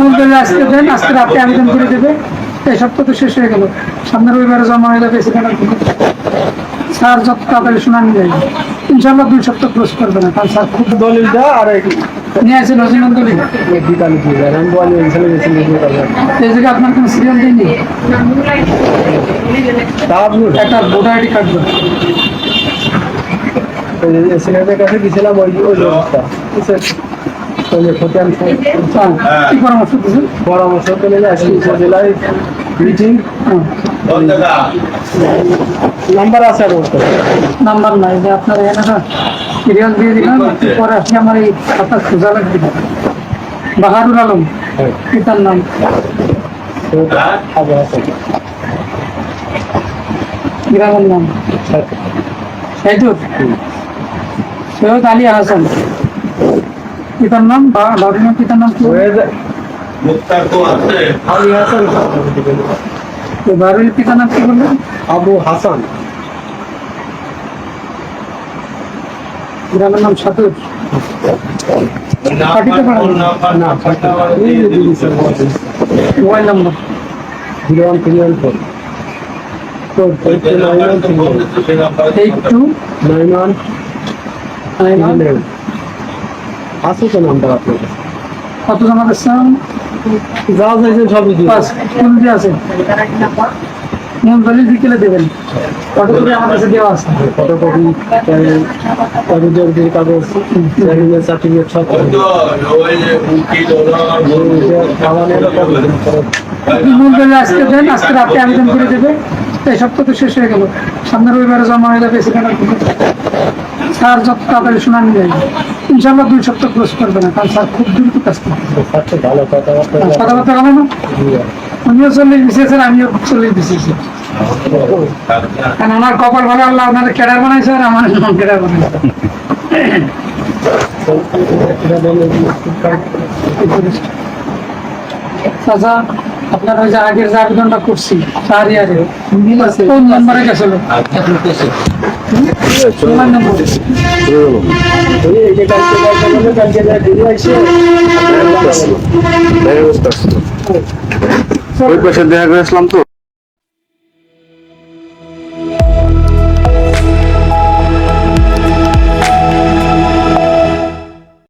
বলতে যে আজকে দেন, আজকে রাতে আবেদন করে দেবে। এই সপ্তাহ তো শেষ হয়ে গেল, সামনের রবিবারে জমা হয়ে যাবে। সেখানে স্যার যত তাড়াতাড়ি শুনানি দেয় ইনশাল্লাহ 2 সপ্তাহ ক্লোজ করবে না, কারণ স্যার খুব দলিলটা আর নিয়ে আসেন অজিমান দলিল। বিকালে দিয়ে যায় আমি বলি ইনশাল্লাহ গেছি এই জায়গায় আপনার কোনো সিরিয়াল দিইনি, তা আপনি একটা ভোটার আইডি কার্ড দেন। সিনেমার কাছে গেছিলাম ওই লোকটা কি পরামর্শ দিচ্ছেন? পরামর্শ পেলে আসি উপজেলায় মিটিং নাম্বার আছে আর ওর কাছে। নাম্বার নাই, যে আপনার এখানে সিরিয়াল দিয়ে দিলাম, পরে আপনি আমার এই খাতা খোঁজা লাগবে। বাহারুল আলম পিতার নাম, গ্রামের নাম সৈয়দ আলী হাসান, পিতার নাম বাবুর পিতার নাম কি? আলী হাসান বাবুর পিতার নাম কি বললেন? আবু হাসান, গ্রামের নাম সাতুর। পাঠিতে পারেন মোবাইল নাম্বার 01314 8291 আছে তো নাম্বার আপনার কাছে? কত জমা দিচ্ছেন? যা চাইছেন সবই দিয়ে পাঁচ ফুল দিয়ে আছে, মূল দলিল বিকেলে দেবেন। ফটোকপি আমার কাছে দেওয়া আছে। ফটোকপি কাগজ সার্টিফিকেট সব মূল দলিল আজকে দেন, আজকে রাতে আবেদন করে দেবে। এই সপ্তাহ তো শেষ হয়ে গেল, সামনের রবিবারে জমা হয়ে যাবে। সেখানে স্যার যত তাড়াতাড়ি শুনানি দেয় ইনশাল্লাহ 2 সপ্তাহ ক্লোজ করবে না, কারণ স্যার খুব দ্রুত কাজ করতে। ভালো কথাবার্তা কথাবার্তা বলে না, উনিও 40 দিয়েছেন, আমিও 40 দিয়েছি। কারণ ওনার কপাল ভালো, আল্লাহ ওনার ক্যাডার বানাইছে আর আমার নন ক্যাডার বানাইছে। চাচা, আপনার ওই যে আগের যে আবেদনটা করছি 4 ইয়ারে কোন নাম্বারে গেছিল? মোবাইল নম্বর ওই পাশে দেখা করে আসলাম তো।